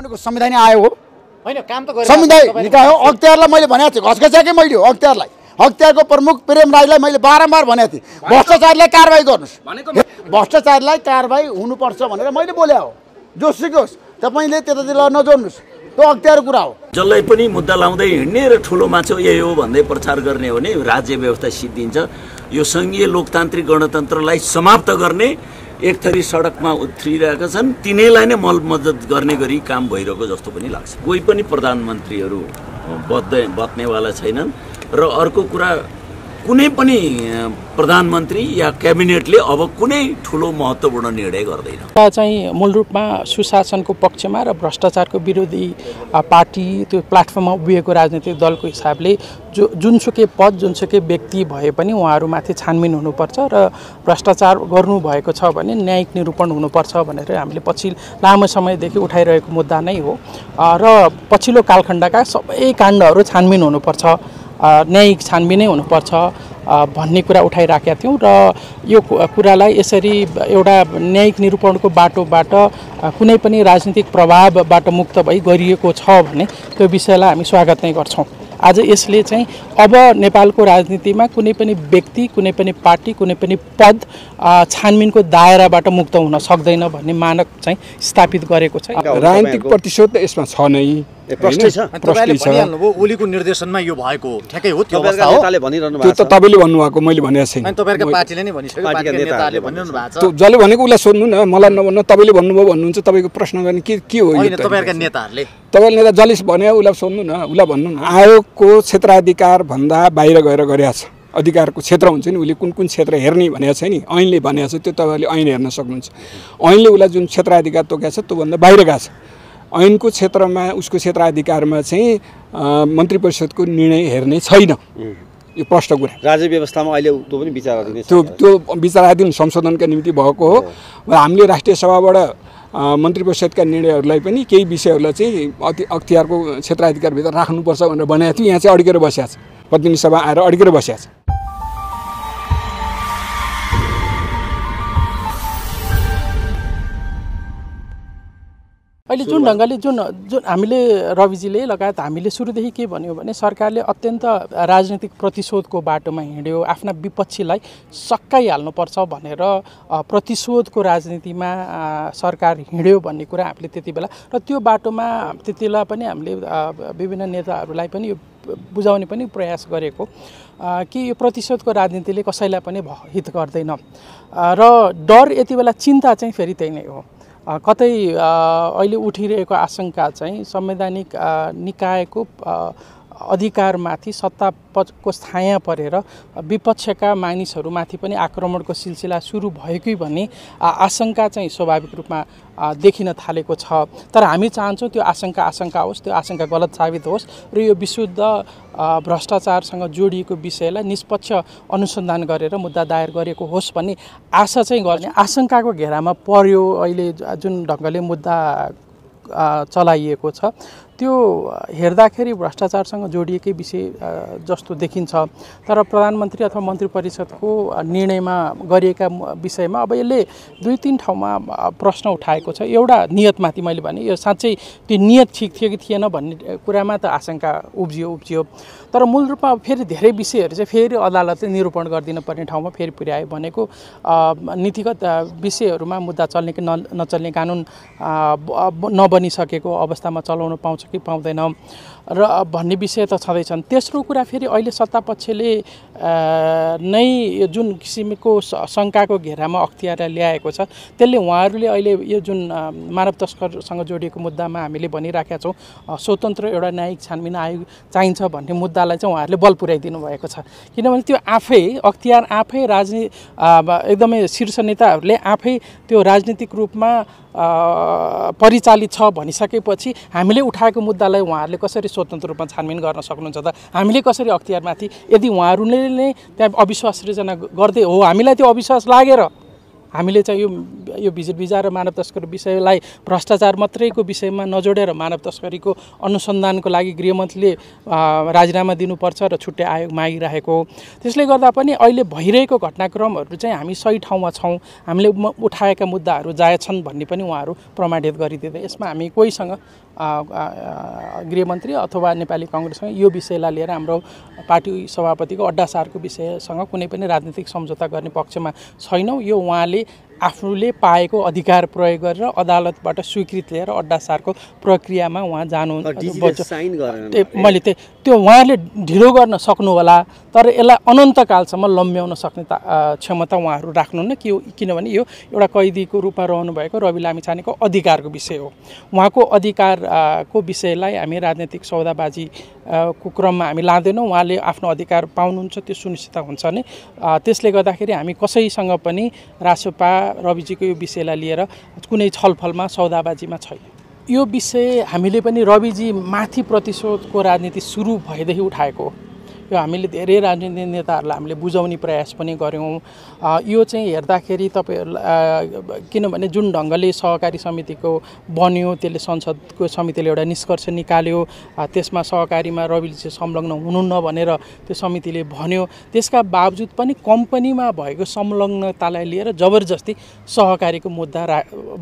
पार्टीको संविधान आयो हो हैन काम त गरे संविधान निकाय हो अख्तियारलाई मैले भनेको थिएँ घसघस्याकै मैले हो अख्तियारलाई अख्तियारको प्रमुख प्रेम राईलाई मैले बारम्बार भनेको थिएँ भ्रष्टाचारीलाई कारबाही गर्नुहोस् भ्रष्टाचारीलाई कारबाही हुनुपर्छ भनेर मैले बोले हो जोसुकै होस् तपाईँले त्यतातिर नजोड्नुहोस् त्यो अख्तियारको कुरा हो जसलाई पनि मुद्दा लाउँदै हिँड्ने र ठुलो मान्छे यही हो भन्दै प्रचार गर्ने हो भने राज्य व्यवस्था सिद्धिन्छ यो सङ्घीय लोकतान्त्रिक गणतन्त्रलाई समाप्त गर्ने एक थरी सडकमा उत्रिरहेका छन् तिनैलाई नै मलमद्दत गर्ने गरी काम भइरहेको जस्तो पनि लाग्छ कोही पनि प्रधानमन्त्रीहरू बत्नेवाला छैनन् र अर्को कुरा कुनै पनि प्रधानमन्त्री या क्याबिनेटले अब कुनै ठुलो महत्त्वपूर्ण निर्णय गर्दैन चाहिँ मूल रूपमा सुशासनको पक्षमा र भ्रष्टाचारको विरोधी पार्टी त्यो प्लेटफर्ममा उभिएको राजनीतिक दलको हिसाबले जुनसुकै पद जुनसुकै व्यक्ति भए पनि उहाँहरूमाथि छानबिन हुनुपर्छ र भ्रष्टाचार गर्नुभएको छ भने न्यायिक निरूपण हुनुपर्छ भनेर हामीले लामो समयदेखि उठाइरहेको मुद्दा नै हो र पछिल्लो कालखण्डका सबै काण्डहरू छानबिन हुनुपर्छ न्यायिक छानबिनै हुनुपर्छ भन्ने कुरा उठाइराखेका थियौँ र यो कुरालाई यसरी एउटा न्यायिक निरूपणको बाटोबाट कुनै पनि राजनीतिक प्रभावबाट मुक्त भई गरिएको छ भने त्यो विषयलाई हामी स्वागत नै गर्छौँ आज यसले चाहिँ अब नेपालको राजनीतिमा कुनै पनि व्यक्ति कुनै पनि पार्टी कुनै पनि पद छानबिनको दायराबाट मुक्त हुन सक्दैन भन्ने मानक चाहिँ स्थापित गरेको छ राजनीतिक प्रतिशोध यसमा छ नै प्रश्न छ तपाईले भनिहाल्नुभयो ओलीको निर्देशनमा यो भएको ठ्याकै हो त्यो अवस्था हो त्यो त तपाईले भन्नुभएको मैले भनेको छैन अनि तपाईहरुको पार्टीले नै भनिसक्यो पार्टीका नेताहरूले भनिरहनु भएको छ जसले भनेको उसलाई सोध्नु न मलाई नभन्नु तपाईले भन्नुभयो भन्नुहुन्छ तपाईको प्रश्न गर्ने के हो हैन तपाईहरुका नेताहरूले तपाईले नेता जसले भन्यो उसलाई सोध्नु न उसलाई भन्नु न आयोगको क्षेत्राधिकार भन्दा बाहिर गएर गरेको छ अधिकारको क्षेत्र हुन्छ नि उसले कुन कुन क्षेत्र हेर्ने भनेको छ नि ऐनले भनेको छ त्यो तपाईले ऐन हेर्न सक्नुहुन्छ ऐनले उसलाई जुन क्षेत्राधिकार तोकेको छ त्योभन्दा बाहिर गएको छ ऐनको क्षेत्रमा उसको क्षेत्राधिकारमा चाहिँ मन्त्री परिषदको निर्णय हेर्ने छैन यो प्रष्ट कुरा राज्य व्यवस्थामा अहिले त्यो पनि विचाराधीन त्यो विचाराधीन संशोधनका निम्ति भएको हो हामीले राष्ट्रिय सभाबाट मन्त्री परिषदका निर्णयहरूलाई पनि केही विषयहरूलाई चाहिँ अख्तियारको क्षेत्राधिकारभित्र राख्नुपर्छ भनेर भनेको थियो यहाँ चाहिँ अड्केर बसेको छ प्रतिनिधि सभा आएर अड्केर बसेको छ अहिले जुन ढङ्गले जुन हामीले रविजीले लगायत हामीले सुरुदेखि के भन्यो भने सरकारले अत्यन्त राजनीतिक प्रतिशोधको बाटोमा हिँड्यो आफ्ना विपक्षीलाई सकाइहाल्नुपर्छ भनेर प्रतिशोधको राजनीतिमा सरकार हिँड्यो भन्ने कुरा हामीले त्यति बेला र त्यो बाटोमा त्यति बेला पनि हामीले विभिन्न नेताहरूलाई पनि बुझाउने पनि प्रयास गरेको कि यो प्रतिशोधको राजनीतिले कसैलाई पनि हित गर्दैन र डर यति बेला चिन्ता चाहिँ फेरि त्यही नै हो कतै अहिले उठिरहेको आशंका चाहिँ संवैधानिक निकायको अधिकारमाथि सत्ताको छाया परेर विपक्षका मानिसहरूमाथि पनि आक्रमणको सिलसिला सुरु भएकै भन्ने आशंका चाहिँ स्वाभाविक रूपमा देखिन थालेको छ तर हामी चाहन्छौँ त्यो आशंका होस् त्यो आशंका गलत साबित होस् र यो विशुद्ध भ्रष्टाचारसँग जोडिएको विषयलाई निष्पक्ष अनुसन्धान गरेर मुद्दा दायर गरेको होस् भन्ने आशा चाहिँ गर्ने आशंकाको घेरामा पर्यो अहिले जुन ढङ्गले मुद्दा चलाइएको छ त्यो हेर्दाखेरि भ्रष्टाचारसँग जोडिएकै विषय जस्तो देखिन्छ तर प्रधानमन्त्री अथवा मन्त्री परिषदको निर्णयमा गरिएका विषयमा अब यसले दुई तीन ठाउँमा प्रश्न उठाएको छ एउटा नियतमाथि मैले भने यो साँच्चै त्यो नियत ठिक थियो कि थिएन भन्ने कुरामा त आशंका उब्जियो तर मूल रूपमा फेरि धेरै विषयहरू चाहिँ फेरि अदालतले निरूपण गरिदिन पर्ने ठाउँमा फेरि पुर्यायो भनेको नीतिगत विषयहरूमा मुद्दा चल्ने कि नचल्ने कानुन नबनिसकेको अवस्थामा चलाउन पाउँछ कि पाउँदैन र भन्ने विषय त छँदैछन् तेस्रो कुरा फेरि अहिले सत्तापक्षले नै जुन किसिमको शङ्काको घेरामा अख्तियारलाई ल्याएको छ त्यसले उहाँहरूले अहिले यो जुन मानव तस्करसँग जोडिएको मुद्दामा हामीले भनिराखेका छौँ स्वतन्त्र एउटा न्यायिक छानबिन आयोग चाहिन्छ भन्ने मुद्दालाई चाहिँ उहाँहरूले बल पुर्याइदिनु भएको छ किनभने त्यो आफै अख्तियार आफै एकदमै शीर्ष नेताहरूले आफै त्यो राजनीतिक रूपमा परिचालित छ भनिसकेपछि हामीले उठाएको मुद्दालाई उहाँहरूले कसरी स्वतन्त्र रूपमा छानबिन गर्न सक्नुहुन्छ त हामीले कसरी अख्तियारमाथि यदि उहाँहरूले नै त्यहाँ अविश्वास सृजना गर्दै हो हामीलाई त्यो अविश्वास लागेर हामीले चाहिँ यो भिजा र मानव तस्करी विषयलाई भ्रष्टाचार मात्रैको विषयमा नजोडेर मानव तस्करीको अनुसन्धानको लागि गृहमन्त्रीले राजीनामा दिनुपर्छ र छुट्टै आयोग मागिरहेको त्यसले गर्दा पनि अहिले भइरहेको घटनाक्रमहरू चाहिँ हामी सही ठाउँमा छौँ हामीले उठाएका मुद्दाहरू जायज छन् भन्ने पनि उहाँहरू प्रमाणित गरिदिँदै यसमा हामी कोहीसँग गृहमन्त्री अथवा नेपाली काङ्ग्रेससँग यो विषयलाई लिएर हाम्रो पार्टी सभापतिको अड्डासारको विषयसँग कुनै पनि राजनीतिक सम्झौता गर्ने पक्षमा छैनौँ। यो उहाँले आफूले पाएको अधिकार प्रयोग गरेर अदालतबाट स्वीकृति लिएर अड्डासारको प्रक्रियामा उहाँ मैले त्यो उहाँले ढिलो गर्न सक्नु होला, तर यसलाई अनन्तकालसम्म लम्ब्याउन सक्ने क्षमता उहाँहरू राख्नुहुन्न किनभने यो एउटा कैदीको रूपमा रहनुभएको रवि लामिछानेको अधिकारको विषय हो। उहाँको अधिकारको विषयलाई हामी राजनीतिक सौदाबाजीको क्रममा हामी लाँदैनौँ। उहाँले आफ्नो अधिकार पाउनुहुन्छ, त्यो सुनिश्चित हुन्छ नै। त्यसले गर्दाखेरि हामी कसैसँग पनि रासोपा रविजीको यो विषयलाई लिएर कुनै छलफलमा सौदाबाजीमा छैन। यो विषय हामीले पनि रविजी माथि प्रतिशोधको राजनीति सुरु भएदेखि उठाएको हो। यो हामीले धेरै राजनीतिक नेताहरूलाई हामीले बुझाउने प्रयास पनि गऱ्यौँ। यो चाहिँ हेर्दाखेरि तपाईँहरूलाई किनभने जुन ढङ्गले सहकारी समितिको बन्यो, त्यसले संसदको समितिले एउटा निष्कर्ष निकाल्यो, त्यसमा सहकारीमा रविजी संलग्न हुनुहुन्न भनेर त्यो समितिले भन्यो, त्यसका बावजुद पनि कम्पनीमा भएको संलग्नतालाई लिएर जबरजस्ती सहकारीको मुद्दा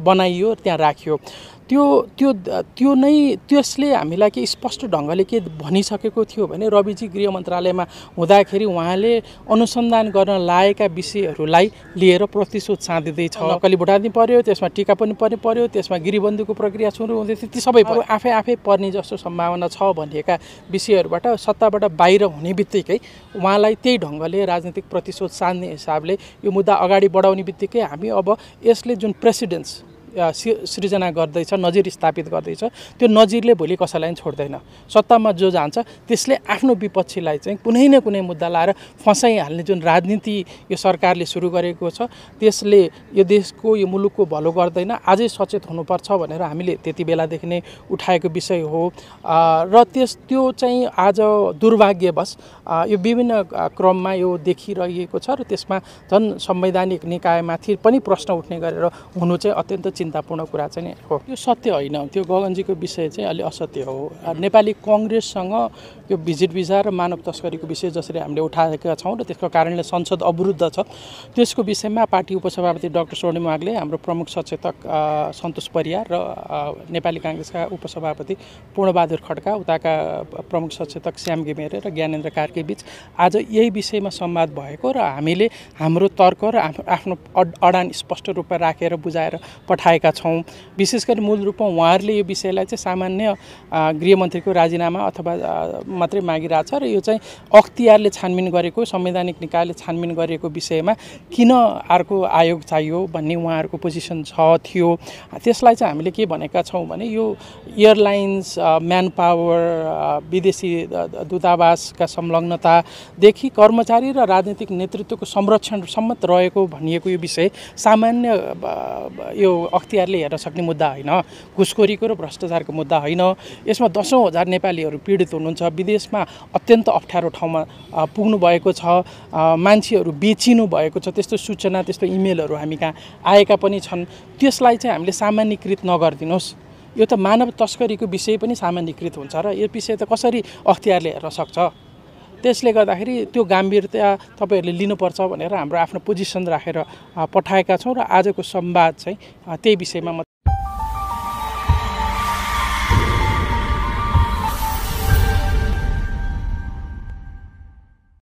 बनाइयो, त्यहाँ राखियो। त्यो नै त्यसले हामीलाई के स्पष्ट ढङ्गले के भनिसकेको थियो भने रविजी गृह मन्त्रालयमा हुँदाखेरि उहाँले अनुसन्धान गर्न लागेका विषयहरूलाई लिएर प्रतिशोध साँधिँदैछ। नक्कली भुटानी पर्यो, त्यसमा टिका पनि पर्यो, त्यसमा गिरीबन्दीको प्रक्रिया सुरु हुँदै थियो, ती सबै आफै पर्ने जस्तो सम्भावना छ भनिएका विषयहरूबाट सत्ताबाट बाहिर हुने बित्तिकै उहाँलाई त्यही ढङ्गले राजनीतिक प्रतिशोध साध्ने हिसाबले यो मुद्दा अगाडि बढाउने बित्तिकै हामी अब यसले जुन प्रेसिडेन्स सृजना गर्दैछ, नजिर स्थापित गर्दैछ, त्यो नजिरले भोलि कसैलाई पनि छोड्दैन। सत्तामा जो जान्छ त्यसले आफ्नो विपक्षीलाई चाहिँ कुनै न कुनै मुद्दा लाएर फसाइहाल्ने जुन राजनीति यो सरकारले सुरु गरेको छ, त्यसले यो देशको यो मुलुकको भलो गर्दैन। आजै सचेत हुनुपर्छ भनेर हामीले त्यति बेलादेखि नै उठाएको विषय हो र त्यो चाहिँ आज दुर्भाग्यवश यो विभिन्न क्रममा यो देखिरहेको छ र त्यसमा झन् संवैधानिक निकायमाथि पनि प्रश्न उठ्ने गरेर हुनु चाहिँ अत्यन्त चिन्तापूर्ण कुरा चाहिँ हो। यो सत्य होइन, त्यो गगनजीको विषय चाहिँ अलि असत्य हो। नेपाली काङ्ग्रेससँग यो भिजिट भिजा र मानव तस्करीको विषय जसरी हामीले उठाएका छौँ र त्यसको कारणले संसद अवरुद्ध छ, त्यसको विषयमा पार्टी उपसभापति डाक्टर स्वर्णिम वाग्ले, हाम्रो प्रमुख सचेतक सन्तोष परियार र नेपाली काङ्ग्रेसका उपसभापति पूर्णबहादुर खड्का, उताका प्रमुख सचेतक श्याम घिमिरे र ज्ञानेन्द्र कार्की बीच आज यही विषयमा संवाद भएको र हामीले हाम्रो तर्क र आफ्नो अडान स्पष्ट रूपमा राखेर बुझाएर पठाएका छौँ। विशेष गरी मूल रूपमा उहाँहरूले यो विषयलाई चाहिँ सामान्य गृहमन्त्रीको राजीनामा अथवा मात्रै मागिरहेछ र यो चाहिँ अख्तियारले छानबिन गरेको, संवैधानिक निकायले छानबिन गरेको विषयमा किन अर्को आयोग चाहियो भन्ने उहाँहरूको पोजिसन थियो। त्यसलाई चाहिँ हामीले के भनेका छौँ भने यो एयरलाइन्स, म्यान पावर, विदेशी दूतावासका संलग्नतादेखि कर्मचारी र राजनीतिक नेतृत्वको संरक्षणसम्म रहेको भनिएको यो विषय सामान्य यो अख्तियारले हेर्न सक्ने मुद्दा होइन, घुसखोरीको र भ्रष्टाचारको मुद्दा होइन। यसमा दशौँ हजार नेपालीहरू पीडित हुनुहुन्छ, विदेशमा अत्यन्त अप्ठ्यारो ठाउँमा पुग्नु भएको छ, मान्छेहरू बेचिनु भएको छ, त्यस्तो सूचना, त्यस्तो इमेलहरू हामी कहाँ आएका पनि छन्। त्यसलाई चाहिँ हामीले सामान्यकृत नगरिदिनुहोस्। यो त मानव तस्करीको विषय पनि सामान्यकृत हुन्छ र यो विषय त कसरी अख्तियारले हेर्न सक्छ? त्यसले गर्दाखेरि त्यो गम्भीरता तपाईँहरूले लिनुपर्छ भनेर हाम्रो आफ्नो पोजिसन राखेर पठाएका छौँ र आजको संवाद चाहिँ त्यही विषयमा